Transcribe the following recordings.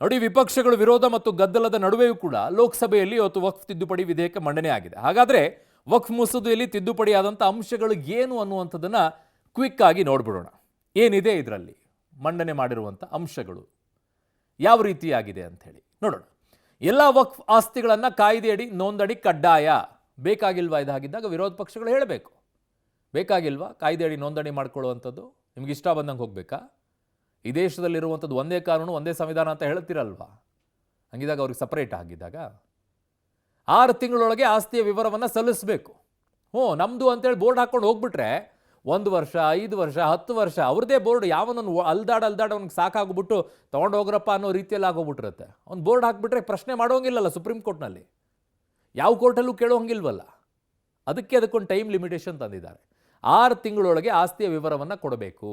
ನೋಡಿ, ವಿಪಕ್ಷಗಳು ವಿರೋಧ ಮತ್ತು ಗದ್ದಲದ ನಡುವೆಯೂ ಕೂಡ ಲೋಕಸಭೆಯಲ್ಲಿ ಇವತ್ತು ವಕ್ಫ್ ತಿದ್ದುಪಡಿ ವಿಧೇಯಕ ಮಂಡನೆ ಆಗಿದೆ. ಹಾಗಾದ್ರೆ ವಕ್ಫ್ ಮಸೂದೆಯಲ್ಲಿ ತಿದ್ದುಪಡಿ ಆದಂಥ ಅಂಶಗಳು ಏನು ಅನ್ನುವಂಥದ್ದನ್ನ ಕ್ವಿಕ್ ಆಗಿ ನೋಡ್ಬಿಡೋಣ. ಏನಿದೆ ಇದರಲ್ಲಿ ಮಂಡನೆ ಮಾಡಿರುವಂಥ ಅಂಶಗಳು, ಯಾವ ರೀತಿಯಾಗಿದೆ ಅಂತ ಹೇಳಿ ನೋಡೋಣ. ಎಲ್ಲ ವಕ್ಫ್ ಆಸ್ತಿಗಳನ್ನು ಕಾಯ್ದೆಯಡಿ ನೋಂದಣಿ ಕಡ್ಡಾಯ. ಬೇಕಾಗಿಲ್ವಾ? ಇದಾಗಿದ್ದಾಗ ವಿರೋಧ ಪಕ್ಷಗಳು ಹೇಳಬೇಕು. ಬೇಕಾಗಿಲ್ವಾ ಕಾಯ್ದೆಯಡಿ ನೋಂದಣಿ ಮಾಡ್ಕೊಳ್ಳುವಂಥದ್ದು? ನಿಮ್ಗೆ ಇಷ್ಟ ಬಂದಂಗೆ ಹೋಗ್ಬೇಕಾ? ಈ ದೇಶದಲ್ಲಿರುವಂಥದ್ದು ಒಂದೇ ಕಾನೂನು ಒಂದೇ ಸಂವಿಧಾನ ಅಂತ ಹೇಳ್ತಿರಲ್ವಾ? ಹಂಗಿದಾಗ ಅವ್ರಿಗೆ ಸಪ್ರೇಟ್ ಆಗಿದ್ದಾಗ 6 ತಿಂಗಳೊಳಗೆ ಆಸ್ತಿಯ ವಿವರವನ್ನು ಸಲ್ಲಿಸಬೇಕು. ನಮ್ಮದು ಅಂತೇಳಿ ಬೋರ್ಡ್ ಹಾಕ್ಕೊಂಡು ಹೋಗ್ಬಿಟ್ರೆ 1 ವರ್ಷ, 5 ವರ್ಷ, 10 ವರ್ಷ ಅವ್ರದ್ದೇ ಬೋರ್ಡ್ ಯಾವನನ್ನು ಅಲ್ದಾಡ ಅವ್ನಿಗೆ ಸಾಕಾಗ್ಬಿಟ್ಟು ತೊಗೊಂಡು ಹೋಗ್ರಪ್ಪ ಅನ್ನೋ ರೀತಿಯಲ್ಲಿ ಆಗೋಗ್ಬಿಟ್ಟಿರುತ್ತೆ. ಅವ್ನು ಬೋರ್ಡ್ ಹಾಕ್ಬಿಟ್ರೆ ಪ್ರಶ್ನೆ ಮಾಡೋಂಗಿಲ್ಲಲ್ಲ ಸುಪ್ರೀಂ ಕೋರ್ಟ್ನಲ್ಲಿ, ಯಾವ ಕೋರ್ಟಲ್ಲೂ ಕೇಳೋಂಗಿಲ್ವಲ್ಲ. ಅದಕ್ಕೊಂದು ಟೈಮ್ ಲಿಮಿಟೇಷನ್ ತಂದಿದ್ದಾರೆ. 6 ತಿಂಗಳೊಳಗೆ ಆಸ್ತಿಯ ವಿವರವನ್ನು ಕೊಡಬೇಕು.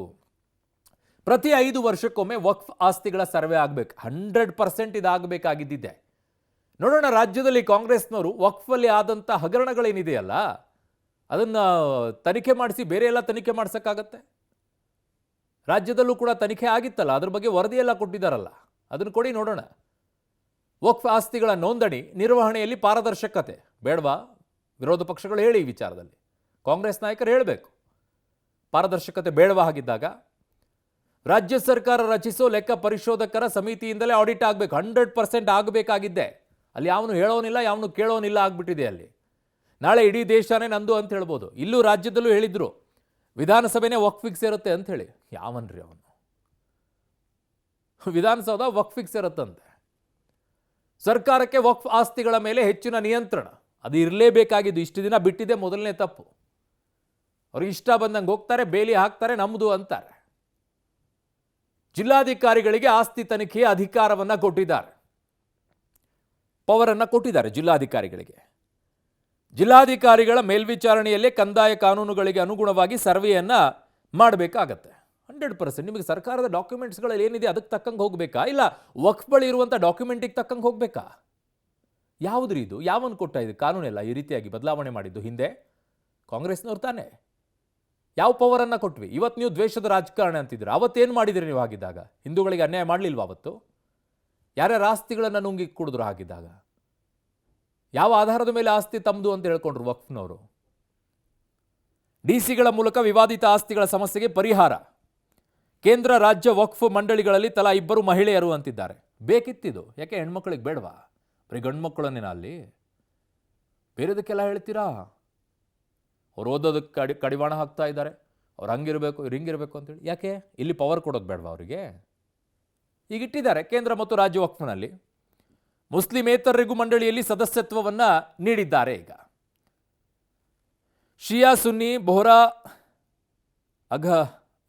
ಪ್ರತಿ 5 ವರ್ಷಕ್ಕೊಮ್ಮೆ ವಕ್ಫ್ ಆಸ್ತಿಗಳ ಸರ್ವೆ ಆಗಬೇಕು. 100% ಇದಾಗಬೇಕಾಗಿದ್ದಿದೆ. ನೋಡೋಣ, ರಾಜ್ಯದಲ್ಲಿ ಕಾಂಗ್ರೆಸ್ನವರು ವಕ್ಫಲ್ಲಿ ಆದಂಥ ಹಗರಣಗಳೇನಿದೆಯಲ್ಲ ಅದನ್ನು ತನಿಖೆ ಮಾಡಿಸಿ ಬೇರೆ ಎಲ್ಲ ತನಿಖೆ ಮಾಡಿಸೋಕ್ಕಾಗತ್ತೆ? ರಾಜ್ಯದಲ್ಲೂ ಕೂಡ ತನಿಖೆ ಆಗಿತ್ತಲ್ಲ, ಅದ್ರ ಬಗ್ಗೆ ವರದಿಯೆಲ್ಲ ಕೊಟ್ಟಿದ್ದಾರಲ್ಲ, ಅದನ್ನು ಕೊಡಿ ನೋಡೋಣ. ವಕ್ಫ್ ಆಸ್ತಿಗಳ ನೋಂದಣಿ ನಿರ್ವಹಣೆಯಲ್ಲಿ ಪಾರದರ್ಶಕತೆ ಬೇಡವಾ? ವಿರೋಧ ಪಕ್ಷಗಳು ಹೇಳಿ ಈ ವಿಚಾರದಲ್ಲಿ. ಕಾಂಗ್ರೆಸ್ ನಾಯಕರು ಹೇಳಬೇಕು, ಪಾರದರ್ಶಕತೆ ಬೇಡವಾ? ಹಾಗಿದ್ದಾಗ ರಾಜ್ಯ ಸರ್ಕಾರ ರಚಿಸೋ ಲೆಕ್ಕ ಪರಿಶೋಧಕರ ಸಮಿತಿಯಿಂದಲೇ ಆಡಿಟ್ ಆಗಬೇಕು. 100% ಆಗಬೇಕಾಗಿದ್ದೆ. ಅಲ್ಲಿ ಯಾವನು ಹೇಳೋನಿಲ್ಲ, ಯಾವನು ಕೇಳೋನಿಲ್ಲ ಆಗ್ಬಿಟ್ಟಿದೆ. ಅಲ್ಲಿ ನಾಳೆ ಇಡೀ ದೇಶನೇ ನಂದು ಅಂತ ಹೇಳ್ಬೋದು. ಇಲ್ಲೂ ರಾಜ್ಯದಲ್ಲೂ ಹೇಳಿದ್ರು ವಿಧಾನಸಭೆನೇ ವಕ್ಫ್ ಫಿಕ್ಸ್ ಇರುತ್ತೆ ಅಂತ ಹೇಳಿ. ಯಾವನ್ರಿ ಅವನು? ವಿಧಾನಸೌಧ ವಕ್ಫ್ ಫಿಕ್ಸ್ ಇರುತ್ತಂತೆ. ಸರ್ಕಾರಕ್ಕೆ ವಕ್ಫ್ ಆಸ್ತಿಗಳ ಮೇಲೆ ಹೆಚ್ಚಿನ ನಿಯಂತ್ರಣ ಅದು ಇರಲೇಬೇಕಾಗಿದ್ದು. ಇಷ್ಟು ದಿನ ಬಿಟ್ಟಿದೆ ಮೊದಲನೇ ತಪ್ಪು. ಅವ್ರಿಗೆ ಇಷ್ಟ ಬಂದಂಗೆ ಹೋಗ್ತಾರೆ, ಬೇಲಿ ಹಾಕ್ತಾರೆ, ನಮ್ಮದು ಅಂತಾರೆ. ಜಿಲ್ಲಾಧಿಕಾರಿಗಳಿಗೆ ಆಸ್ತಿ ತನಿಖೆಯ ಅಧಿಕಾರವನ್ನು ಕೊಟ್ಟಿದ್ದಾರೆ, ಪವರನ್ನು ಕೊಟ್ಟಿದ್ದಾರೆ ಜಿಲ್ಲಾಧಿಕಾರಿಗಳಿಗೆ. ಜಿಲ್ಲಾಧಿಕಾರಿಗಳ ಮೇಲ್ವಿಚಾರಣೆಯಲ್ಲೇ ಕಂದಾಯ ಕಾನೂನುಗಳಿಗೆ ಅನುಗುಣವಾಗಿ ಸರ್ವೆಯನ್ನು ಮಾಡಬೇಕಾಗತ್ತೆ. 100% ನಿಮಗೆ ಸರ್ಕಾರದ ಡಾಕ್ಯುಮೆಂಟ್ಸ್ಗಳಲ್ಲಿ ಏನಿದೆ ಅದಕ್ಕೆ ತಕ್ಕಂಗೆ ಹೋಗಬೇಕಾ? ಇಲ್ಲ ವಕ್ಫ್ ಬಳಿ ಇರುವಂಥ ಡಾಕ್ಯುಮೆಂಟಿಗೆ ತಕ್ಕಂಗೆ ಹೋಗಬೇಕಾ? ಯಾವುದ್ರಿ ಇದು? ಯಾವನು ಕೊಟ್ಟ ಇದು ಕಾನೂನೆಲ್ಲ ಈ ರೀತಿಯಾಗಿ ಬದಲಾವಣೆ ಮಾಡಿದ್ದು? ಹಿಂದೆ ಕಾಂಗ್ರೆಸ್ನವ್ರು ತಾನೇ. ಯಾವ ಪವರನ್ನು ಕೊಟ್ವಿ? ಇವತ್ತು ನೀವು ದ್ವೇಷದ ರಾಜಕಾರಣ ಅಂತಿದ್ರು, ಅವತ್ತೇನು ಮಾಡಿದ್ರಿ ನೀವು? ಆಗಿದ್ದಾಗ ಹಿಂದೂಗಳಿಗೆ ಅನ್ಯಾಯ ಮಾಡಲಿಲ್ವ? ಅವತ್ತು ಯಾರ್ಯಾರ ಆಸ್ತಿಗಳನ್ನು ನುಂಗಿ ಕುಡಿದ್ರು? ಆಗಿದ್ದಾಗ ಯಾವ ಆಧಾರದ ಮೇಲೆ ಆಸ್ತಿ ತಮ್ಮದು ಅಂತ ಹೇಳ್ಕೊಂಡ್ರು ವಕ್ಫ್ನವರು? ಡಿಸಿಗಳ ಮೂಲಕ ವಿವಾದಿತ ಆಸ್ತಿಗಳ ಸಮಸ್ಯೆಗೆ ಪರಿಹಾರ. ಕೇಂದ್ರ ರಾಜ್ಯ ವಕ್ಫ್ ಮಂಡಳಿಗಳಲ್ಲಿ ತಲಾ 2 ಮಹಿಳೆಯರು ಅಂತಿದ್ದಾರೆ. ಬೇಕಿತ್ತಿದು. ಯಾಕೆ ಹೆಣ್ಮಕ್ಳಿಗೆ ಬೇಡವಾ? ಬರೀ ಗಂಡು ಮಕ್ಕಳನ್ನೇನ ಅಲ್ಲಿ? ಬೇರೆದಕ್ಕೆಲ್ಲ ಹೇಳ್ತೀರಾ? ಅವ್ರು ಓದೋದಕ್ಕೆ ಕಡಿವಾಣ ಹಾಕ್ತಾ ಇದ್ದಾರೆ. ಅವ್ರು ಹಂಗಿರಬೇಕು, ಇವ್ರು ಹಿಂಗಿರಬೇಕು ಅಂತೇಳಿ. ಯಾಕೆ ಇಲ್ಲಿ ಪವರ್ ಕೊಡೋದು ಬೇಡವಾ ಅವರಿಗೆ? ಈಗ ಇಟ್ಟಿದ್ದಾರೆ ಕೇಂದ್ರ ಮತ್ತು ರಾಜ್ಯ ವಕ್ಫ್ನಲ್ಲಿ. ಮುಸ್ಲಿಮೇತರರಿಗೂ ಮಂಡಳಿಯಲ್ಲಿ ಸದಸ್ಯತ್ವವನ್ನು ನೀಡಿದ್ದಾರೆ. ಈಗ ಶಿಯಾ, ಸುನ್ನಿ, ಬೋಹ್ರಾ,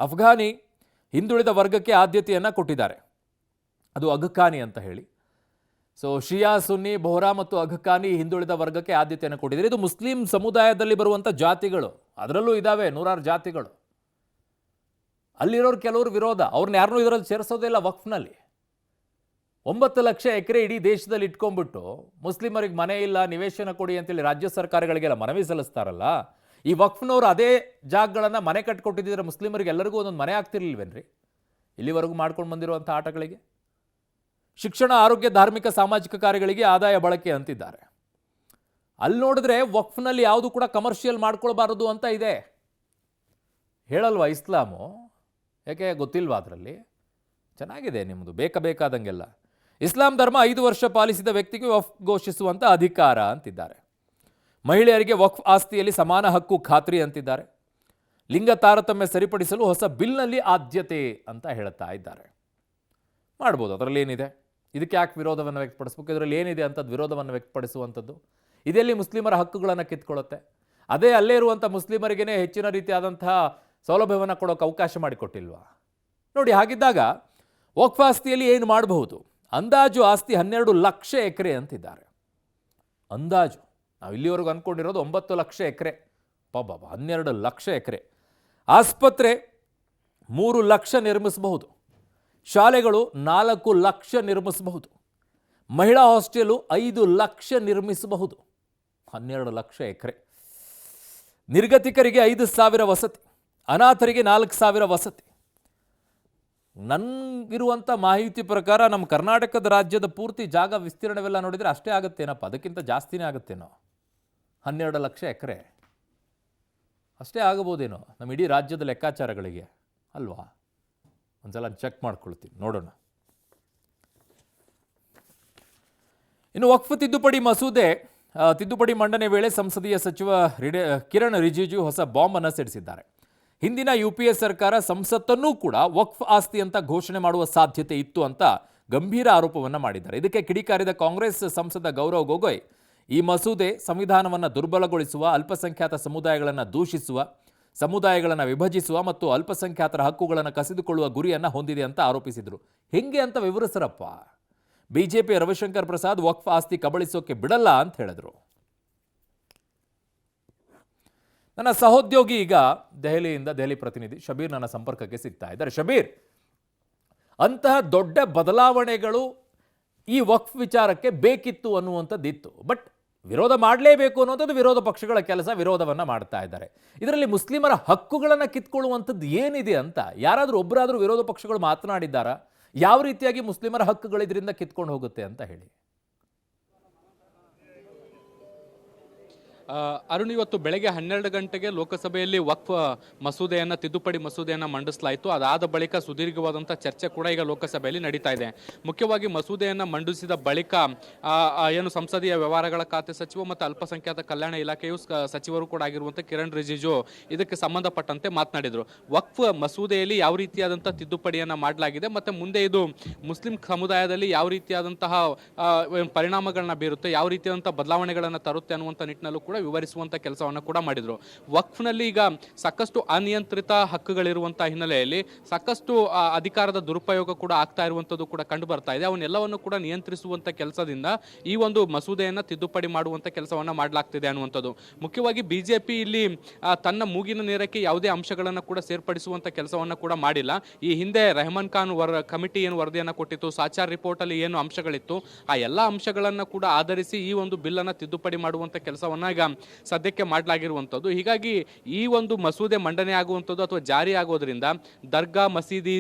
ಅಫ್ಘಾನಿ ಹಿಂದುಳಿದ ವರ್ಗಕ್ಕೆ ಆದ್ಯತೆಯನ್ನು ಕೊಟ್ಟಿದ್ದಾರೆ. ಅದು ಅಘಖಾನಿ ಅಂತ ಹೇಳಿ. ಸೊ ಶಿಯಾ, ಸುನ್ನಿ, ಬೋಹ್ರಾ ಮತ್ತು ಅಘಖಾನಿ ಹಿಂದುಳಿದ ವರ್ಗಕ್ಕೆ ಆದ್ಯತೆಯನ್ನು ಕೊಟ್ಟಿದ್ದಾರೆ. ಇದು ಮುಸ್ಲಿಂ ಸಮುದಾಯದಲ್ಲಿ ಬರುವಂಥ ಜಾತಿಗಳು. ಅದರಲ್ಲೂ ಇದ್ದಾವೆ 100 ಜಾತಿಗಳು. ಅಲ್ಲಿರೋರು ಕೆಲವರು ವಿರೋಧ, ಅವ್ರನ್ನ ಯಾರನ್ನೂ ಇದರಲ್ಲಿ ಸೇರಿಸೋದಿಲ್ಲ ವಕ್ಫ್ನಲ್ಲಿ. 9 ಲಕ್ಷ ಎಕರೆ ಇಡೀ ದೇಶದಲ್ಲಿ ಇಟ್ಕೊಂಡ್ಬಿಟ್ಟು ಮುಸ್ಲಿಮರಿಗೆ ಮನೆ ಇಲ್ಲ, ನಿವೇಶನ ಕೊಡಿ ಅಂತೇಳಿ ರಾಜ್ಯ ಸರ್ಕಾರಗಳಿಗೆಲ್ಲ ಮನವಿ ಸಲ್ಲಿಸ್ತಾರಲ್ಲ. ಈ ವಕ್ಫ್ನವರು ಅದೇ ಜಾಗಗಳನ್ನು ಮನೆ ಕಟ್ಕೊಟ್ಟಿದ್ದರೆ ಮುಸ್ಲಿಮರಿಗೆ ಎಲ್ಲರಿಗೂ ಒಂದೊಂದು ಮನೆ ಆಗ್ತಿರ್ಲಿಲ್ವೇನ್ರಿ? ಇಲ್ಲಿವರೆಗೂ ಮಾಡ್ಕೊಂಡು ಬಂದಿರುವಂಥ ಆಟಗಳಿಗೆ. ಶಿಕ್ಷಣ, ಆರೋಗ್ಯ, ಧಾರ್ಮಿಕ, ಸಾಮಾಜಿಕ ಕಾರ್ಯಗಳಿಗೆ ಆದಾಯ ಬಳಕೆ ಅಂತಿದ್ದಾರೆ. ಅಲ್ಲಿ ನೋಡಿದ್ರೆ ವಕ್ಫ್ನಲ್ಲಿ ಯಾವುದು ಕೂಡ ಕಮರ್ಷಿಯಲ್ ಮಾಡ್ಕೊಳ್ಬಾರದು ಅಂತ ಇದೆ. ಹೇಳಲ್ವಾ ಇಸ್ಲಾಮು? ಯಾಕೆ ಗೊತ್ತಿಲ್ವಾ? ಅದರಲ್ಲಿ ಚೆನ್ನಾಗಿದೆ ನಿಮ್ಮದು ಬೇಕಾದಂಗೆಲ್ಲ. ಇಸ್ಲಾಂ ಧರ್ಮ 5 ವರ್ಷ ಪಾಲಿಸಿದ ವ್ಯಕ್ತಿಗೆ ವಕ್ಫ್ ಘೋಷಿಸುವಂಥ ಅಧಿಕಾರ ಅಂತಿದ್ದಾರೆ. ಮಹಿಳೆಯರಿಗೆ ವಕ್ಫ್ ಆಸ್ತಿಯಲ್ಲಿ ಸಮಾನ ಹಕ್ಕು ಖಾತ್ರಿ ಅಂತಿದ್ದಾರೆ. ಲಿಂಗ ತಾರತಮ್ಯ ಸರಿಪಡಿಸಲು ಹೊಸ ಬಿಲ್ನಲ್ಲಿ ಆದ್ಯತೆ ಅಂತ ಹೇಳ್ತಾ ಇದ್ದಾರೆ. ಮಾಡ್ಬೋದು, ಅದರಲ್ಲಿ ಏನಿದೆ? ಇದಕ್ಕೆ ಯಾಕೆ ವಿರೋಧವನ್ನು ವ್ಯಕ್ತಪಡಿಸ್ಬೇಕು? ಇದರಲ್ಲಿ ಏನಿದೆ ಅಂಥದ್ದು ವಿರೋಧವನ್ನು ವ್ಯಕ್ತಪಡಿಸುವಂಥದ್ದು? ಇದೆಲ್ಲಿ ಮುಸ್ಲಿಮರ ಹಕ್ಕುಗಳನ್ನು ಕಿತ್ಕೊಳ್ಳುತ್ತೆ? ಅದೇ ಅಲ್ಲೇ ಇರುವಂಥ ಮುಸ್ಲಿಮರಿಗೇ ಹೆಚ್ಚಿನ ರೀತಿಯಾದಂತಹ ಸೌಲಭ್ಯವನ್ನು ಕೊಡೋಕೆ ಅವಕಾಶ ಮಾಡಿಕೊಟ್ಟಿಲ್ವಾ? ನೋಡಿ, ಹಾಗಿದ್ದಾಗ ವಕ್ಫ್ ಆಸ್ತಿಯಲ್ಲಿ ಏನು ಮಾಡಬಹುದು? ಅಂದಾಜು ಆಸ್ತಿ 12 ಲಕ್ಷ ಎಕರೆ ಅಂತಿದ್ದಾರೆ. ಅಂದಾಜು ನಾವು ಇಲ್ಲಿವರೆಗೂ ಅಂದ್ಕೊಂಡಿರೋದು 9 ಲಕ್ಷ ಎಕರೆ. 12 ಲಕ್ಷ ಎಕರೆ. ಆಸ್ಪತ್ರೆ 3 ಲಕ್ಷ ನಿರ್ಮಿಸಬಹುದು. ಶಾಲೆಗಳು 4 ಲಕ್ಷ ನಿರ್ಮಿಸಬಹುದು. ಮಹಿಳಾ ಹಾಸ್ಟೆಲು 5 ಲಕ್ಷ ನಿರ್ಮಿಸಬಹುದು. 12 ಲಕ್ಷ ಎಕರೆ. ನಿರ್ಗತಿಕರಿಗೆ 5,000 ವಸತಿ, ಅನಾಥರಿಗೆ 4,000 ವಸತಿ. ನನಗಿರುವಂಥ ಮಾಹಿತಿ ಪ್ರಕಾರ ನಮ್ಮ ಕರ್ನಾಟಕದ ರಾಜ್ಯದ ಪೂರ್ತಿ ಜಾಗ ವಿಸ್ತೀರ್ಣವೆಲ್ಲ ನೋಡಿದರೆ ಅಷ್ಟೇ ಆಗುತ್ತೇನಪ್ಪ, ಅದಕ್ಕಿಂತ ಜಾಸ್ತಿನೇ ಆಗುತ್ತೇನೋ. 12 ಲಕ್ಷ ಎಕರೆ ಅಷ್ಟೇ ಆಗಬಹುದೇನೋ ನಮ್ಮ ಇಡೀ ರಾಜ್ಯದ ಲೆಕ್ಕಾಚಾರಗಳಿಗೆ, ಅಲ್ವಾ? ಒಂದ್ಸಲ ಚೆಕ್ ಮಾಡ್ಕೊಳ್ತೀನಿ, ನೋಡೋಣ. ಇನ್ನು ವಕ್ಫ್ ತಿದ್ದುಪಡಿ ಮಸೂದೆ ತಿದ್ದುಪಡಿ ಮಂಡನೆ ವೇಳೆ ಸಂಸದೀಯ ಸಚಿವ ಕಿರಣ್ ರಿಜಿಜು ಹೊಸ ಬಾಂಬ್ ಅನ್ನು ಸಿಡಿಸಿದ್ದಾರೆ. ಹಿಂದಿನ UPA ಸರ್ಕಾರ ಸಂಸತ್ತನ್ನೂ ಕೂಡ ವಕ್ಫ್ ಆಸ್ತಿ ಅಂತ ಘೋಷಣೆ ಮಾಡುವ ಸಾಧ್ಯತೆ ಇತ್ತು ಅಂತ ಗಂಭೀರ ಆರೋಪವನ್ನು ಮಾಡಿದ್ದಾರೆ. ಇದಕ್ಕೆ ಕಿಡಿಕಾರಿದ ಕಾಂಗ್ರೆಸ್ ಸಂಸದ ಗೌರವ್ ಗೊಗೊಯ್, ಈ ಮಸೂದೆ ಸಂವಿಧಾನವನ್ನು ದುರ್ಬಲಗೊಳಿಸುವ, ಅಲ್ಪಸಂಖ್ಯಾತ ಸಮುದಾಯಗಳನ್ನು ದೂಷಿಸುವ, ಸಮುದಾಯಗಳನ್ನು ವಿಭಜಿಸುವ ಮತ್ತು ಅಲ್ಪಸಂಖ್ಯಾತರ ಹಕ್ಕುಗಳನ್ನು ಕಸಿದುಕೊಳ್ಳುವ ಗುರಿಯನ್ನು ಹೊಂದಿದೆ ಅಂತ ಆರೋಪಿಸಿದರು. ಹೆಂಗೆ ಅಂತ ವಿವರಿಸರಪ್ಪ. ಬಿಜೆಪಿ ರವಿಶಂಕರ್ ಪ್ರಸಾದ್ ವಕ್ಫ್ ಆಸ್ತಿ ಕಬಳಿಸೋಕೆ ಬಿಡಲ್ಲ ಅಂತ ಹೇಳಿದ್ರು. ನನ್ನ ಸಹೋದ್ಯೋಗಿ ಈಗ ದೆಹಲಿ ಪ್ರತಿನಿಧಿ ಶಬೀರ್ ನನ್ನ ಸಂಪರ್ಕಕ್ಕೆ ಸಿಗ್ತಾ ಇದ್ದಾರೆ. ಶಬೀರ್, ಅಂತಹ ದೊಡ್ಡ ಬದಲಾವಣೆಗಳು ಈ ವಕ್ಫ್ ವಿಚಾರಕ್ಕೆ ಬೇಕಿತ್ತು ಅನ್ನುವಂಥದ್ದಿತ್ತು, ಬಟ್ ವಿರೋಧ ಮಾಡಲೇಬೇಕು ಅನ್ನೋಂಥದ್ದು ವಿರೋಧ ಪಕ್ಷಗಳ ಕೆಲಸ, ವಿರೋಧವನ್ನ ಮಾಡ್ತಾ ಇದ್ದಾರೆ. ಇದರಲ್ಲಿ ಮುಸ್ಲಿಮರ ಹಕ್ಕುಗಳನ್ನು ಕಿತ್ಕೊಳ್ಳುವಂಥದ್ದು ಏನಿದೆ ಅಂತ ಯಾರಾದರೂ ಒಬ್ಬರಾದರೂ ವಿರೋಧ ಪಕ್ಷಗಳು ಮಾತನಾಡಿದ್ದಾರಾ? ಯಾವ ರೀತಿಯಾಗಿ ಮುಸ್ಲಿಮರ ಹಕ್ಕುಗಳು ಇದರಿಂದ ಕಿತ್ಕೊಂಡು ಹೋಗುತ್ತೆ ಅಂತ ಹೇಳಿ. ಅರುಣ್, ಇವತ್ತು ಬೆಳಗ್ಗೆ 12 ಗಂಟೆಗೆ ಲೋಕಸಭೆಯಲ್ಲಿ ವಕ್ಫ್ ಮಸೂದೆಯನ್ನು ತಿದ್ದುಪಡಿ ಮಸೂದೆಯನ್ನು ಮಂಡಿಸಲಾಯಿತು. ಅದಾದ ಬಳಿಕ ಸುದೀರ್ಘವಾದಂಥ ಚರ್ಚೆ ಕೂಡ ಈಗ ಲೋಕಸಭೆಯಲ್ಲಿ ನಡೀತಾ ಇದೆ. ಮುಖ್ಯವಾಗಿ ಮಸೂದೆಯನ್ನು ಮಂಡಿಸಿದ ಬಳಿಕ ಏನು ಸಂಸದೀಯ ವ್ಯವಹಾರಗಳ ಖಾತೆ ಸಚಿವ ಮತ್ತು ಅಲ್ಪಸಂಖ್ಯಾತ ಕಲ್ಯಾಣ ಇಲಾಖೆಯು ಸಚಿವರು ಕೂಡ ಆಗಿರುವಂಥ ಕಿರಣ್ ರಿಜಿಜು ಇದಕ್ಕೆ ಸಂಬಂಧಪಟ್ಟಂತೆ ಮಾತನಾಡಿದರು. ವಕ್ಫ್ ಮಸೂದೆಯಲ್ಲಿ ಯಾವ ರೀತಿಯಾದಂಥ ತಿದ್ದುಪಡಿಯನ್ನು ಮಾಡಲಾಗಿದೆ ಮತ್ತು ಮುಂದೆ ಇದು ಮುಸ್ಲಿಂ ಸಮುದಾಯದಲ್ಲಿ ಯಾವ ರೀತಿಯಾದಂತಹ ಪರಿಣಾಮಗಳನ್ನ ಬೀರುತ್ತೆ, ಯಾವ ರೀತಿಯಾದಂಥ ಬದಲಾವಣೆಗಳನ್ನು ತರುತ್ತೆ ಅನ್ನುವಂಥ ನಿಟ್ಟಿನಲ್ಲೂ ಕೂಡ ವಿವರಿಸುವಂತ ಕೆಲಸವನ್ನು ಕೂಡ ಮಾಡಿದ್ರು. ವಕ್ಫ್ನಲ್ಲಿ ಈಗ ಸಾಕಷ್ಟು ಅನಿಯಂತ್ರಿತ ಹಕ್ಕುಗಳಿರುವಂತಹ ಹಿನ್ನೆಲೆಯಲ್ಲಿ ಸಾಕಷ್ಟು ಅಧಿಕಾರದ ದುರುಪಯೋಗ ಕೂಡ ಆಗ್ತಾ ಇರುವಂತದ್ದು ಕೂಡ ಕಂಡು ಬರ್ತಾ ಇದೆ. ಅವನ್ನೆಲ್ಲವನ್ನು ಕೂಡ ನಿಯಂತ್ರಿಸುವಂತ ಕೆಲಸದಿಂದ ಈ ಒಂದು ಮಸೂದೆಯನ್ನ ತಿದ್ದುಪಡಿ ಮಾಡುವಂತ ಕೆಲಸವನ್ನ ಮಾಡಲಾಗ್ತಿದೆ ಅನ್ನುವಂಥದ್ದು. ಮುಖ್ಯವಾಗಿ ಬಿಜೆಪಿ ಇಲ್ಲಿ ತನ್ನ ಮೂಗಿನ ನೇರಕ್ಕೆ ಯಾವುದೇ ಅಂಶಗಳನ್ನು ಕೂಡ ಸೇರ್ಪಡಿಸುವಂತ ಕೆಲಸವನ್ನ ಕೂಡ ಮಾಡಿಲ್ಲ. ಈ ಹಿಂದೆ ರೆಹಮಾನ್ ಖಾನ್ ಕಮಿಟಿ ಏನು ವರದಿಯನ್ನು ಕೊಟ್ಟಿತ್ತು, ಸಾಚಾರ್ ರಿಪೋರ್ಟ್ ಅಲ್ಲಿ ಏನು ಅಂಶಗಳಿತ್ತು, ಆ ಎಲ್ಲ ಅಂಶಗಳನ್ನ ಕೂಡ ಆಧರಿಸಿ ಈ ಒಂದು ಬಿಲ್ ಅನ್ನ ತಿದ್ದುಪಡಿ ಮಾಡುವಂತ ಕೆಲಸವನ್ನ ಈಗ ಸದ್ಯಕ್ಕೆ ಮಾಡಲಾಗಿರುವಂಥದ್ದು. ಹೀಗಾಗಿ ಈ ಒಂದು ಮಸೂದೆ ಮಂಡನೆ ಆಗುವಂಥದ್ದು ಅಥವಾ ಜಾರಿ ಆಗೋದ್ರಿಂದ ದರ್ಗಾ, ಮಸೀದಿ,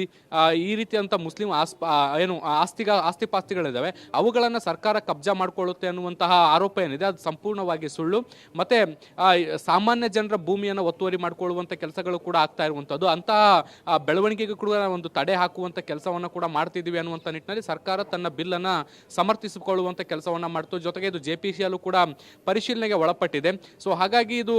ಈ ರೀತಿಯಂಥ ಮುಸ್ಲಿಂ ಆಸ್ತಿಪಾಸ್ತಿಗಳಿದ್ದಾವೆ, ಅವುಗಳನ್ನು ಸರ್ಕಾರ ಕಬ್ಜಾ ಮಾಡಿಕೊಳ್ಳುತ್ತೆ ಅನ್ನುವಂತಹ ಆರೋಪ ಏನಿದೆ ಅದು ಸಂಪೂರ್ಣವಾಗಿ ಸುಳ್ಳು. ಮತ್ತೆ ಸಾಮಾನ್ಯ ಜನರ ಭೂಮಿಯನ್ನು ಒತ್ತುವರಿ ಮಾಡಿಕೊಳ್ಳುವಂಥ ಕೆಲಸಗಳು ಕೂಡ ಆಗ್ತಾ ಇರುವಂಥದ್ದು. ಅಂತಹ ಬೆಳವಣಿಗೆಗೆ ಕೂಡ ಒಂದು ತಡೆ ಹಾಕುವಂಥ ಕೆಲಸವನ್ನು ಕೂಡ ಮಾಡ್ತಿದ್ದೀವಿ ಅನ್ನುವಂಥ ನಿಟ್ಟಿನಲ್ಲಿ ಸರ್ಕಾರ ತನ್ನ ಬಿಲ್ಲನ್ನು ಸಮರ್ಥಿಸಿಕೊಳ್ಳುವಂಥ ಕೆಲಸವನ್ನು ಮಾಡ್ತು. ಜೊತೆಗೆ ಇದು JPCಯಲ್ಲೂ ಕೂಡ ಪರಿಶೀಲನೆಗೆ ಒಳಪಟ್ಟಿದೆ. ಸೊ ಹಾಗಾಗಿ ಇದು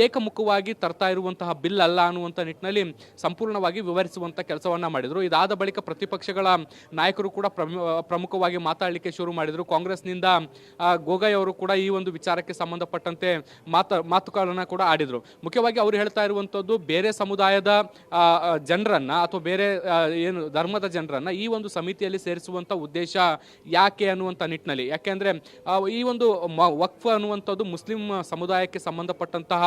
ಏಕಮುಖವಾಗಿ ತರ್ತಾ ಇರುವಂತಹ ಬಿಲ್ ಅಲ್ಲ ಅನ್ನುವಂಥ ನಿಟ್ಟಿನಲ್ಲಿ ಸಂಪೂರ್ಣವಾಗಿ ವಿವರಿಸುವಂಥ ಕೆಲಸವನ್ನ ಮಾಡಿದರು. ಇದಾದ ಬಳಿಕ ಪ್ರತಿಪಕ್ಷಗಳ ನಾಯಕರು ಕೂಡ ಪ್ರಮುಖವಾಗಿ ಮಾತಾಡಲಿಕ್ಕೆ ಶುರು ಮಾಡಿದರು. ಕಾಂಗ್ರೆಸ್ನಿಂದ ಗೋಗೊಯ್ ಅವರು ಕೂಡ ಈ ಒಂದು ವಿಚಾರಕ್ಕೆ ಸಂಬಂಧಪಟ್ಟಂತೆ ಮಾತುಗಳನ್ನು ಕೂಡ ಆಡಿದರು. ಮುಖ್ಯವಾಗಿ ಅವರು ಹೇಳ್ತಾ ಇರುವಂಥದ್ದು ಬೇರೆ ಸಮುದಾಯದ ಜನರನ್ನ ಅಥವಾ ಬೇರೆ ಏನು ಧರ್ಮದ ಜನರನ್ನ ಈ ಒಂದು ಸಮಿತಿಯಲ್ಲಿ ಸೇರಿಸುವಂಥ ಉದ್ದೇಶ ಯಾಕೆ ಅನ್ನುವಂಥ ನಿಟ್ಟಿನಲ್ಲಿ, ಯಾಕೆಂದ್ರೆ ಈ ಒಂದು ವಕ್ಫ್ ಅನ್ನುವಂಥದ್ದು ಮುಸ್ಲಿಂ ಸಮುದಾಯಕ್ಕೆ ಸಂಬಂಧಪಟ್ಟಂತಹ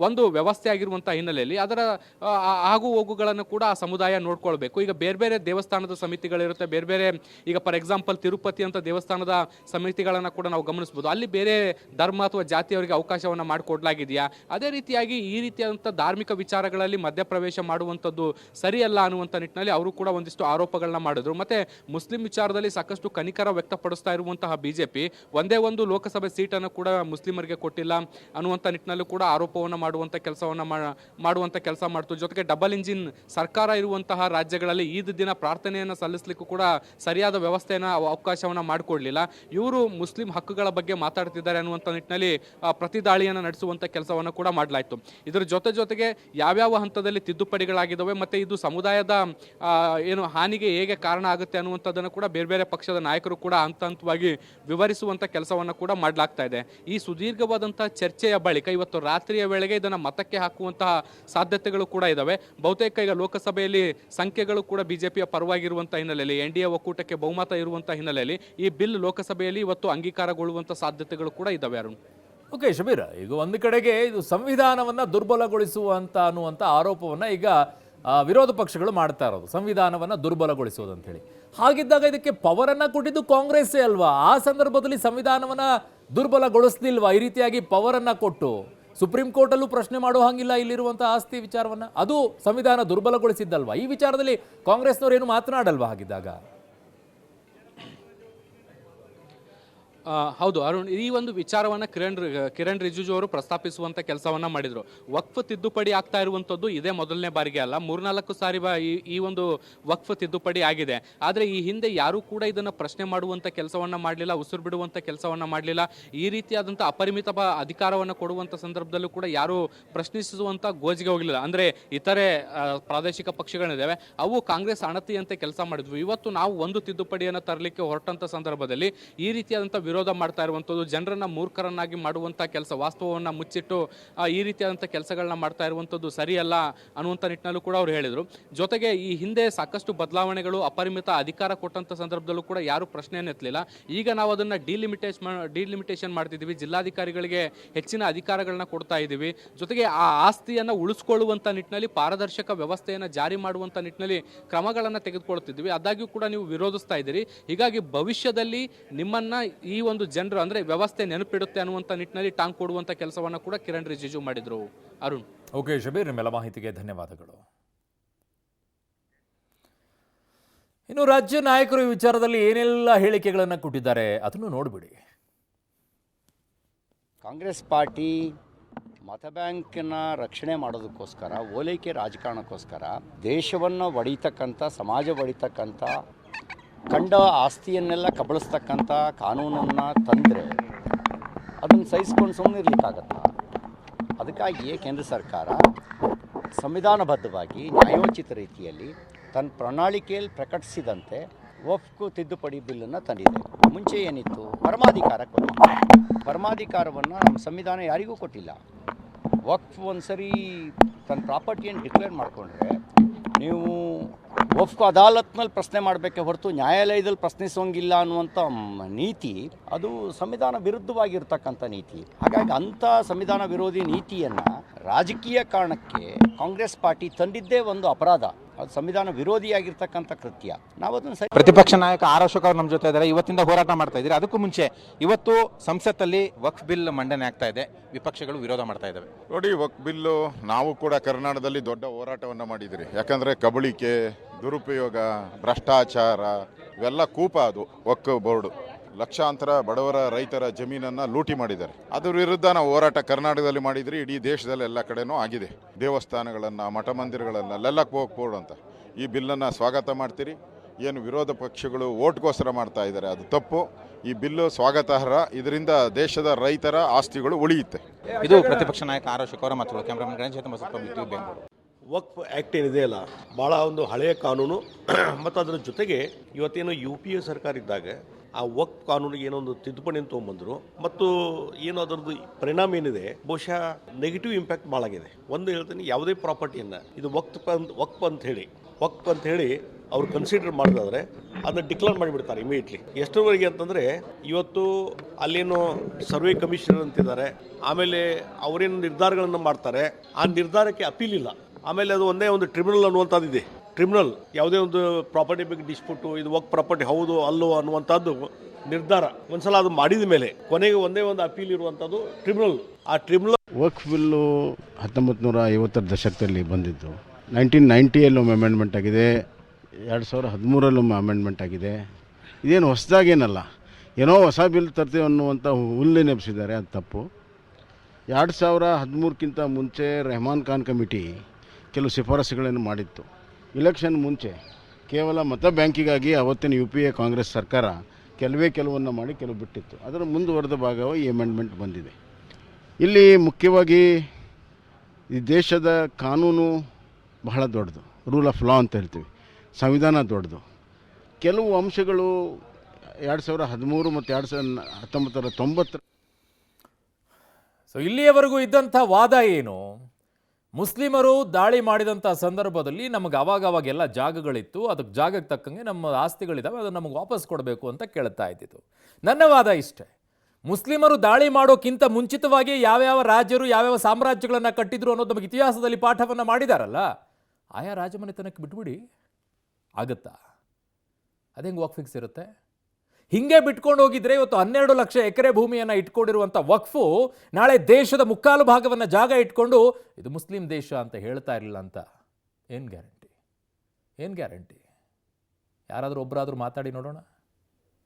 ಒಂದು ವ್ಯವಸ್ಥೆ ಆಗಿರುವಂತಹ ಹಿನ್ನೆಲೆಯಲ್ಲಿ ಅದರ ಆಗು ಹೋಗುಗಳನ್ನು ಕೂಡ ಆ ಸಮುದಾಯ ನೋಡ್ಕೊಳ್ಬೇಕು. ಈಗ ಬೇರೆ ಬೇರೆ ದೇವಸ್ಥಾನದ ಸಮಿತಿಗಳಿರುತ್ತೆ, ಬೇರೆ ಬೇರೆ, ಈಗ ಫಾರ್ ಎಕ್ಸಾಂಪಲ್ ತಿರುಪತಿ ಅಂತ ದೇವಸ್ಥಾನದ ಸಮಿತಿಗಳನ್ನು ಕೂಡ ನಾವು ಗಮನಿಸಬಹುದು. ಅಲ್ಲಿ ಬೇರೆ ಧರ್ಮ ಅಥವಾ ಜಾತಿಯವರಿಗೆ ಅವಕಾಶವನ್ನು ಮಾಡಿಕೊಡ್ಲಾಗಿದೆಯಾ? ಅದೇ ರೀತಿಯಾಗಿ ಈ ರೀತಿಯಾದಂಥ ಧಾರ್ಮಿಕ ವಿಚಾರಗಳಲ್ಲಿ ಮಧ್ಯಪ್ರವೇಶ ಮಾಡುವಂಥದ್ದು ಸರಿಯಲ್ಲ ಅನ್ನುವಂಥ ನಿಟ್ಟಿನಲ್ಲಿ ಅವರು ಕೂಡ ಒಂದಿಷ್ಟು ಆರೋಪಗಳನ್ನ ಮಾಡಿದ್ರು. ಮತ್ತೆ ಮುಸ್ಲಿಂ ವಿಚಾರದಲ್ಲಿ ಸಾಕಷ್ಟು ಕನಿಕರ ವ್ಯಕ್ತಪಡಿಸ್ತಾ ಇರುವಂತಹ ಬಿಜೆಪಿ ಒಂದೇ ಒಂದು ಲೋಕಸಭೆ ಸೀಟನ್ನು ಕೂಡ ಮುಸ್ಲಿಮರಿಗೆ ಕೊಟ್ಟಿಲ್ಲ ಅನ್ನುವಂಥ ನಿಟ್ಟಿನಲ್ಲೂ ಕೂಡ ಆರೋಪವನ್ನು ಮಾಡುವಂಥ ಕೆಲಸ ಮಾಡ್ತು. ಜೊತೆಗೆ ಡಬಲ್ ಇಂಜಿನ್ ಸರ್ಕಾರ ಇರುವಂತಹ ರಾಜ್ಯಗಳಲ್ಲಿ ಈದ್ ದಿನ ಪ್ರಾರ್ಥನೆಯನ್ನು ಸಲ್ಲಿಸಲಿಕ್ಕೂ ಕೂಡ ಸರಿಯಾದ ವ್ಯವಸ್ಥೆಯನ್ನು ಅವಕಾಶವನ್ನು ಮಾಡಿಕೊಡ್ಲಿಲ್ಲ. ಇವರು ಮುಸ್ಲಿಂ ಹಕ್ಕುಗಳ ಬಗ್ಗೆ ಮಾತಾಡ್ತಿದ್ದಾರೆ ಅನ್ನುವಂಥ ನಿಟ್ಟಿನಲ್ಲಿ ಪ್ರತಿದಾಳಿಯನ್ನು ನಡೆಸುವಂಥ ಕೆಲಸವನ್ನು ಕೂಡ ಮಾಡಲಾಯಿತು. ಇದರ ಜೊತೆಗೆ ಯಾವ್ಯಾವ ಹಂತದಲ್ಲಿ ತಿದ್ದುಪಡಿಗಳಾಗಿದ್ದಾವೆ ಮತ್ತೆ ಇದು ಸಮುದಾಯದ ಏನು ಹಾನಿಗೆ ಹೇಗೆ ಕಾರಣ ಆಗುತ್ತೆ ಅನ್ನುವಂಥದ್ದನ್ನು ಕೂಡ ಬೇರೆ ಬೇರೆ ಪಕ್ಷದ ನಾಯಕರು ಕೂಡ ಹಂತವಾಗಿ ವಿವರಿಸುವಂಥ ಕೆಲಸವನ್ನು ಕೂಡ ಮಾಡಲಾಗ್ತಾ ಇದೆ. ಈ ಸುದೀರ್ಘವಾದಂತಹ ಚರ್ಚೆಯ ಬಳಿಕ ಇವತ್ತು ರಾತ್ರಿಯ ವೇಳೆಗೆ ಇದನ್ನು ಮತಕ್ಕೆ ಹಾಕುವಂತಹ ಸಾಧ್ಯತೆಗಳು ಕೂಡ ಇದಾವೆ. ಬಹುತೇಕ ಈಗ ಲೋಕಸಭೆಯಲ್ಲಿ ಸಂಖ್ಯೆಗಳು ಕೂಡ ಬಿಜೆಪಿಯ ಪರವಾಗಿರುವಂತಹ ಹಿನ್ನೆಲೆಯಲ್ಲಿ, NDA ಒಕ್ಕೂಟಕ್ಕೆ ಬಹುಮತ ಇರುವಂತಹ ಹಿನ್ನೆಲೆಯಲ್ಲಿ ಈ ಬಿಲ್ ಲೋಕಸಭೆಯಲ್ಲಿ ಇವತ್ತು ಅಂಗೀಕಾರಗೊಳ್ಳುವಂತಹ ಸಾಧ್ಯತೆಗಳು ಕೂಡ ಇದಾವೆ. ಅರುಣ್, ಓಕೆ ಶಬೀರ್, ಈಗ ಒಂದು ಕಡೆಗೆ ಇದು ಸಂವಿಧಾನವನ್ನ ದುರ್ಬಲಗೊಳಿಸುವಂತ ಅನ್ನುವಂಥ ಆರೋಪವನ್ನ ಈಗ ವಿರೋಧ ಪಕ್ಷಗಳು ಮಾಡ್ತಾ ಇರೋದು, ಸಂವಿಧಾನವನ್ನ ದುರ್ಬಲಗೊಳಿಸೋದು ಅಂತ ಹೇಳಿ. ಹಾಗಿದ್ದಾಗ ಇದಕ್ಕೆ ಪವರನ್ನ ಕೊಟ್ಟಿದ್ದು ಕಾಂಗ್ರೆಸ್ಸೇ ಅಲ್ವಾ? ಆ ಸಂದರ್ಭದಲ್ಲಿ ಸಂವಿಧಾನವನ್ನ ದುರ್ಬಲಗೊಳಿಸ್ಲಿಲ್ವಾ? ಈ ರೀತಿಯಾಗಿ ಪವರನ್ನ ಕೊಟ್ಟು ಸುಪ್ರೀಂ ಕೋರ್ಟಲ್ಲೂ ಪ್ರಶ್ನೆ ಮಾಡೋ ಹಾಗಿಲ್ಲ ಇಲ್ಲಿರುವಂಥ ಆಸ್ತಿ ವಿಚಾರವನ್ನು. ಅದು ಸಂವಿಧಾನ ದುರ್ಬಲಗೊಳಿಸಿದ್ದಲ್ವಾ? ಈ ವಿಚಾರದಲ್ಲಿ ಕಾಂಗ್ರೆಸ್ನವ್ರು ಏನು ಮಾತನಾಡಲ್ವಾ ಹಾಗಿದ್ದಾಗ? ಹೌದು ಅರುಣ್, ಈ ಒಂದು ವಿಚಾರವನ್ನು ಕಿರಣ್ ರಿಜಿಜು ಅವರು ಪ್ರಸ್ತಾಪಿಸುವಂಥ ಕೆಲಸವನ್ನು ಮಾಡಿದರು. ವಕ್ಫ್ ತಿದ್ದುಪಡಿ ಆಗ್ತಾ ಇರುವಂಥದ್ದು ಇದೇ ಮೊದಲನೇ ಬಾರಿಗೆ ಅಲ್ಲ, 3-4 ಸಾರಿ ಈ ಒಂದು ವಕ್ಫ್ ತಿದ್ದುಪಡಿ ಆಗಿದೆ. ಆದರೆ ಈ ಹಿಂದೆ ಯಾರೂ ಕೂಡ ಇದನ್ನು ಪ್ರಶ್ನೆ ಮಾಡುವಂಥ ಕೆಲಸವನ್ನು ಮಾಡಲಿಲ್ಲ, ಉಸಿರು ಬಿಡುವಂಥ ಕೆಲಸವನ್ನು ಮಾಡಲಿಲ್ಲ. ಈ ರೀತಿಯಾದಂಥ ಅಪರಿಮಿತ ಅಧಿಕಾರವನ್ನು ಕೊಡುವಂಥ ಸಂದರ್ಭದಲ್ಲೂ ಕೂಡ ಯಾರೂ ಪ್ರಶ್ನಿಸುವಂಥ ಗೋಜಿಗೆ ಹೋಗಲಿಲ್ಲ. ಅಂದರೆ ಇತರೆ ಪ್ರಾದೇಶಿಕ ಪಕ್ಷಗಳಿದ್ದಾವೆ, ಅವು ಕಾಂಗ್ರೆಸ್ ಅಣತಿಯಂತೆ ಕೆಲಸ ಮಾಡಿದ್ವು. ಇವತ್ತು ನಾವು ಒಂದು ತಿದ್ದುಪಡಿಯನ್ನು ತರಲಿಕ್ಕೆ ಹೊರಟಂಥ ಸಂದರ್ಭದಲ್ಲಿ ಈ ರೀತಿಯಾದಂಥ ವಿರೋಧ ಮಾಡ್ತಾ ಇರುವಂಥದ್ದು, ಜನರನ್ನ ಮೂರ್ಖರನ್ನಾಗಿ ಮಾಡುವಂಥ ಕೆಲಸ, ವಾಸ್ತವವನ್ನು ಮುಚ್ಚಿಟ್ಟು ಈ ರೀತಿಯಾದಂಥ ಕೆಲಸಗಳನ್ನ ಮಾಡ್ತಾ ಇರುವಂಥದ್ದು ಸರಿಯಲ್ಲ ಅನ್ನುವಂಥ ನಿಟ್ಟಿನಲ್ಲೂ ಕೂಡ ಅವರು ಹೇಳಿದರು. ಜೊತೆಗೆ ಈ ಹಿಂದೆ ಸಾಕಷ್ಟು ಬದಲಾವಣೆಗಳು, ಅಪರಿಮಿತ ಅಧಿಕಾರ ಕೊಟ್ಟಂಥ ಸಂದರ್ಭದಲ್ಲೂ ಕೂಡ ಯಾರು ಪ್ರಶ್ನೆಯನ್ನು ಎತ್ತಲಿಲ್ಲ. ಈಗ ನಾವು ಅದನ್ನು ಡಿಲಿಮಿಟೇಷನ್ ಮಾಡ್ತಿದ್ದೀವಿ, ಜಿಲ್ಲಾಧಿಕಾರಿಗಳಿಗೆ ಹೆಚ್ಚಿನ ಅಧಿಕಾರಗಳನ್ನ ಕೊಡ್ತಾ ಇದ್ದೀವಿ. ಜೊತೆಗೆ ಆ ಆಸ್ತಿಯನ್ನು ಉಳಿಸ್ಕೊಳ್ಳುವಂಥ ನಿಟ್ಟಿನಲ್ಲಿ ಪಾರದರ್ಶಕ ವ್ಯವಸ್ಥೆಯನ್ನು ಜಾರಿ ಮಾಡುವಂಥ ನಿಟ್ಟಿನಲ್ಲಿ ಕ್ರಮಗಳನ್ನು ತೆಗೆದುಕೊಳ್ತಿದ್ವಿ. ಆದಾಗ್ಯೂ ಕೂಡ ನೀವು ವಿರೋಧಿಸ್ತಾ ಇದ್ದೀರಿ. ಹೀಗಾಗಿ ಭವಿಷ್ಯದಲ್ಲಿ ನಿಮ್ಮನ್ನ ಈ ಒಂದು ಜನರು ಅಂದ್ರೆ ವ್ಯವಸ್ಥೆ ನೆನಪಿಡುತ್ತೆ ಅನ್ನುವಂಥ ನಿಟ್ಟಿನಲ್ಲಿ ಟಾಂಗ್ ಕೊಡುವಂಥ ಕೆಲಸವನ್ನು ಕೂಡ ಕಿರಣ್ ರಿಜಿಜು ಮಾಡಿದ್ರು. ಅರುಣ್. ಓಕೆ ಶಬೀರ್, ನಿಮ್ಮೆಲ್ಲ ಮಾಹಿತಿಗೆ ಧನ್ಯವಾದಗಳು. ಇನ್ನು ರಾಜ್ಯ ನಾಯಕರು ಈ ವಿಚಾರದಲ್ಲಿ ಏನೆಲ್ಲ ಹೇಳಿಕೆಗಳನ್ನು ಕೊಟ್ಟಿದ್ದಾರೆ ಅದನ್ನು ನೋಡಿಬಿಡಿ. ಕಾಂಗ್ರೆಸ್ ಪಾರ್ಟಿ ಮತ ಬ್ಯಾಂಕನ್ನು ರಕ್ಷಣೆ ಮಾಡೋದಕ್ಕೋಸ್ಕರ, ಓಲೈಕೆ ರಾಜಕಾರಣಕ್ಕೋಸ್ಕರ ದೇಶವನ್ನು ಒಡಿತಕ್ಕಂಥ, ಸಮಾಜ ಒಡಿತಕ್ಕಂಥ, ಕಂಡ ಆಸ್ತಿಯನ್ನೆಲ್ಲ ಕಬಳಿಸ್ತಕ್ಕಂಥ ಕಾನೂನನ್ನು ತಂದರೆ ಅದನ್ನು ಸಹಿಸ್ಕೊಂಡು ಸುಮ್ಮನೆ ಇರಲಿಕ್ಕಾಗತ್ತಾ? ಅದಕ್ಕಾಗಿಯೇ ಕೇಂದ್ರ ಸರ್ಕಾರ ಸಂವಿಧಾನಬದ್ಧವಾಗಿ ನ್ಯಾಯೋಚಿತ ರೀತಿಯಲ್ಲಿ ತನ್ನ ಪ್ರಣಾಳಿಕೆಯಲ್ಲಿ ಪ್ರಕಟಿಸಿದಂತೆ ವಕ್ಫ್ ತಿದ್ದುಪಡಿ ಬಿಲ್ಲನ್ನು ತಂದಿದೆ. ಮುಂಚೆ ಏನಿತ್ತು? ಪರಮಾಧಿಕಾರ ಕೊಟ್ಟಿದೆ. ಪರಮಾಧಿಕಾರವನ್ನು ನಮ್ಮ ಸಂವಿಧಾನ ಯಾರಿಗೂ ಕೊಟ್ಟಿಲ್ಲ. ವಕ್ಫ್ ಒಂದು ಸರಿ ತನ್ನ ಪ್ರಾಪರ್ಟಿಯನ್ನು ಡಿಕ್ಲೇರ್ ಮಾಡಿಕೊಂಡ್ರೆ ನೀವು ವಕ್ಫ್ ಅದಾಲತ್ನಲ್ಲಿ ಪ್ರಶ್ನೆ ಮಾಡಬೇಕೆ ಹೊರತು ನ್ಯಾಯಾಲಯದಲ್ಲಿ ಪ್ರಶ್ನಿಸೋಂಗಿಲ್ಲ ಅನ್ನುವಂಥ ನೀತಿ ಅದು ಸಂವಿಧಾನ ವಿರುದ್ಧವಾಗಿರ್ತಕ್ಕಂಥ ನೀತಿ. ಹಾಗಾಗಿ ಅಂಥ ಸಂವಿಧಾನ ವಿರೋಧಿ ನೀತಿಯನ್ನು ರಾಜಕೀಯ ಕಾರಣಕ್ಕೆ ಕಾಂಗ್ರೆಸ್ ಪಾರ್ಟಿ ತಂದಿದ್ದೇ ಒಂದು ಅಪರಾಧ. ಅದು ಸಂವಿಧಾನ ವಿರೋಧಿಯಾಗಿರ್ತಕ್ಕಂಥ ಕೃತ್ಯ. ನಾವು ಅದನ್ನು ಪ್ರತಿಪಕ್ಷ ನಾಯಕ ಆರ್ ಅಶೋಕ್ ಅವರು ನಮ್ಮ ಜೊತೆ ಇದ್ದಾರೆ. ಇವತ್ತಿಂದ ಹೋರಾಟ ಮಾಡ್ತಾ ಇದ್ದೀರಿ. ಅದಕ್ಕೂ ಮುಂಚೆ ಇವತ್ತು ಸಂಸತ್ತಲ್ಲಿ ವಕ್ಫ್ ಬಿಲ್ ಮಂಡನೆ ಆಗ್ತಾ ಇದೆ, ವಿಪಕ್ಷಗಳು ವಿರೋಧ ಮಾಡ್ತಾ ಇದ್ದಾವೆ. ನೋಡಿ, ವಕ್ಫ್ ಬಿಲ್ಲು ನಾವು ಕೂಡ ಕರ್ನಾಟಕದಲ್ಲಿ ದೊಡ್ಡ ಹೋರಾಟವನ್ನು ಮಾಡಿದಿರಿ. ಯಾಕಂದರೆ ಕಬಳಿಕೆ, ದುರುಪಯೋಗ, ಭ್ರಷ್ಟಾಚಾರ ಇವೆಲ್ಲ ಕೂಪ. ಅದು ವಕ್ಫ್ ಬೋರ್ಡು ಲಕ್ಷಾಂತರ ಬಡವರ, ರೈತರ ಜಮೀನನ್ನು ಲೂಟಿ ಮಾಡಿದ್ದಾರೆ. ಅದ್ರ ವಿರುದ್ಧ ನಾವು ಹೋರಾಟ ಕರ್ನಾಟಕದಲ್ಲಿ ಮಾಡಿದ್ರಿ, ಇಡೀ ದೇಶದಲ್ಲಿ ಎಲ್ಲ ಕಡೆನೂ ಆಗಿದೆ. ದೇವಸ್ಥಾನಗಳನ್ನು, ಮಠ ಮಂದಿರಗಳನ್ನೆಲ್ಲ ಹೋಗ್ಬೋಡು ಅಂತ ಈ ಬಿಲ್ಲನ್ನು ಸ್ವಾಗತ ಮಾಡ್ತೀರಿ. ಏನು ವಿರೋಧ ಪಕ್ಷಗಳು ಓಟ್ಗೋಸ್ಕರ ಮಾಡ್ತಾ ಇದ್ದಾರೆ, ಅದು ತಪ್ಪು. ಈ ಬಿಲ್ಲು ಸ್ವಾಗತಾರ್ಹ. ಇದರಿಂದ ದೇಶದ ರೈತರ ಆಸ್ತಿಗಳು ಉಳಿಯುತ್ತೆ. ಇದು ಪ್ರತಿಪಕ್ಷ ನಾಯಕ ಆರ್ ಅಶೋಕ್ ಅವರ ಮಾತುಗಳು. ಕ್ಯಾಮ್ರಾಮನ್ ಗಣೇಶ್ ಜೊತೆ ಮಸೂದ್ ಪಬ್ಲಿಕ್ ಟಿವಿ, ಬೆಂಗಳೂರು. ವಕ್ಫ್ ಆ್ಯಕ್ಟ್ ಏನಿದೆ ಅಲ್ಲ, ಭಾಳ ಒಂದು ಹಳೆಯ ಕಾನೂನು. ಮತ್ತು ಅದರ ಜೊತೆಗೆ ಇವತ್ತೇನು UPA ಸರ್ಕಾರ ಇದ್ದಾಗ ಆ ವಕ್ಫ್ ಕಾನೂನಿಗೆ ಏನೋ ಒಂದು ತಿದ್ದುಪಡಿಯನ್ನು ತೊಗೊಂಬಂದರು. ಮತ್ತು ಏನು ಅದರದ್ದು ಪರಿಣಾಮ ಏನಿದೆ, ಬಹುಶಃ ನೆಗೆಟಿವ್ ಇಂಪ್ಯಾಕ್ಟ್ ಭಾಳ ಆಗಿದೆ. ಒಂದು ಹೇಳ್ತೀನಿ, ಯಾವುದೇ ಪ್ರಾಪರ್ಟಿಯನ್ನು ಇದು ವಕ್ಫ್ ಅಂತ ಹೇಳಿ ಅವ್ರು ಕನ್ಸಿಡರ್ ಮಾಡಿದ್ರೆ ಅದನ್ನ ಡಿಕ್ಲೇರ್ ಮಾಡಿಬಿಡ್ತಾರೆ ಇಮಿಡಿಯೇಟ್ಲಿ. ಎಷ್ಟರವರೆಗೆ ಅಂತಂದರೆ, ಇವತ್ತು ಅಲ್ಲೇನೋ ಸರ್ವೆ ಕಮಿಷನರ್ ಅಂತಿದ್ದಾರೆ, ಆಮೇಲೆ ಅವರೇನು ನಿರ್ಧಾರಗಳನ್ನು ಮಾಡ್ತಾರೆ, ಆ ನಿರ್ಧಾರಕ್ಕೆ ಅಪೀಲ್ ಇಲ್ಲ. ಆಮೇಲೆ ಅದು ಒಂದೇ ಒಂದು ಟ್ರಿಬ್ಯುನಲ್ ಅನ್ನುವಂಥದ್ದಿದೆ. ಟ್ರಿಬ್ಯುನಲ್ ಯಾವುದೇ ಒಂದು ಪ್ರಾಪರ್ಟಿ ಬಗ್ಗೆ ಡಿಸ್ಪ್ಯೂಟು, ಇದು ವಕ್ಫ್ ಪ್ರಾಪರ್ಟಿ ಹೌದು ಅಲ್ಲೋ ಅನ್ನುವಂಥದ್ದು ನಿರ್ಧಾರ ಒಂದ್ಸಲ ಅದು ಮಾಡಿದ ಮೇಲೆ ಕೊನೆಗೆ ಒಂದೇ ಒಂದು ಅಪೀಲ್ ಇರುವಂಥದ್ದು ಟ್ರಿಬ್ಯುನಲ್. ಆ ಟ್ರಿಬ್ಯುನಲ್ ವಕ್ಫ್ ಬಿಲ್ಲು 1950ರ ದಶಕದಲ್ಲಿ ಬಂದಿದ್ದು. 1990ಯಲ್ಲೂ ಅಮೆಂಡ್ಮೆಂಟ್ ಆಗಿದೆ, 2013ರಲ್ಲೂ ಅಮೆಂಡ್ಮೆಂಟ್ ಆಗಿದೆ. ಇದೇನು ಹೊಸದಾಗೇನಲ್ಲ, ಏನೋ ಹೊಸ ಬಿಲ್ ತರ್ತೀವಿ ಅನ್ನುವಂಥ ಹುಲ್ಲು ನೆನೆಸಿದ್ದಾರೆ. ಅದು ತಪ್ಪು. 2013ಕ್ಕಿಂತ ಮುಂಚೆ ರೆಹಮಾನ್ ಖಾನ್ ಕಮಿಟಿ ಕೆಲವು ಶಿಫಾರಸುಗಳನ್ನು ಮಾಡಿತ್ತು. ಇಲೆಕ್ಷನ್ ಮುಂಚೆ ಕೇವಲ ಮತ ಬ್ಯಾಂಕಿಗಾಗಿ ಅವತ್ತಿನ UPA ಕಾಂಗ್ರೆಸ್ ಸರ್ಕಾರ ಕೆಲವನ್ನು ಮಾಡಿ ಕೆಲವು ಬಿಟ್ಟಿತ್ತು. ಅದರ ಮುಂದುವರೆದ ಭಾಗವಾಗಿ ಈ ಅಮೆಂಡ್ಮೆಂಟ್ ಬಂದಿದೆ. ಇಲ್ಲಿ ಮುಖ್ಯವಾಗಿ ಈ ದೇಶದ ಕಾನೂನು ಬಹಳ ದೊಡ್ಡದು, ರೂಲ್ ಆಫ್ ಲಾ ಅಂತ ಹೇಳ್ತೀವಿ, ಸಂವಿಧಾನ ದೊಡ್ಡದು. ಕೆಲವು ಅಂಶಗಳು 2013 ಮತ್ತು 1990 ಸೊ ಇಲ್ಲಿಯವರೆಗೂ ಇದ್ದಂಥ ವಾದ ಏನು? ಮುಸ್ಲಿಮರು ದಾಳಿ ಮಾಡಿದಂಥ ಸಂದರ್ಭದಲ್ಲಿ ನಮಗೆ ಅವಾಗೆಲ್ಲ ಜಾಗಗಳಿತ್ತು, ಅದಕ್ಕೆ ಜಾಗಕ್ಕೆ ತಕ್ಕಂಗೆ ನಮ್ಮ ಆಸ್ತಿಗಳಿದ್ದಾವೆ, ಅದನ್ನು ನಮಗೆ ವಾಪಸ್ ಕೊಡಬೇಕು ಅಂತ ಕೇಳ್ತಾ ಇದ್ದಿತ್ತು. ನನ್ನ ವಾದ ಇಷ್ಟೇ, ಮುಸ್ಲಿಮರು ದಾಳಿ ಮಾಡೋಕ್ಕಿಂತ ಮುಂಚಿತವಾಗಿ ಯಾವ್ಯಾವ ರಾಜ್ಯರು ಯಾವ್ಯಾವ ಸಾಮ್ರಾಜ್ಯಗಳನ್ನು ಕಟ್ಟಿದ್ರು ಅನ್ನೋದು ನಮಗೆ ಇತಿಹಾಸದಲ್ಲಿ ಪಾಠವನ್ನು ಮಾಡಿದಾರಲ್ಲ, ಆಯಾ ರಾಜಮನೆತನಕ್ಕೆ ಬಿಟ್ಬಿಡಿ, ಆಗುತ್ತಾ? ಅದು ಹೆಂಗೆ ವಕ್ಫ್ ಫಿಕ್ಸ್ ಇರುತ್ತೆ? ಹಿಂಗೆ ಬಿಟ್ಕೊಂಡು ಹೋಗಿದ್ರೆ ಇವತ್ತು 12 ಲಕ್ಷ ಎಕರೆ ಭೂಮಿಯನ್ನು ಇಟ್ಕೊಂಡಿರುವಂಥ ವಕ್ಫು ನಾಳೆ ದೇಶದ ಮುಕ್ಕಾಲು ಭಾಗವನ್ನು ಜಾಗ ಇಟ್ಕೊಂಡು ಇದು ಮುಸ್ಲಿಂ ದೇಶ ಅಂತ ಹೇಳ್ತಾ ಇರಲಿಲ್ಲ ಅಂತ ಏನು ಗ್ಯಾರಂಟಿ? ಯಾರಾದರೂ ಒಬ್ಬರಾದರೂ ಮಾತಾಡಿ ನೋಡೋಣ.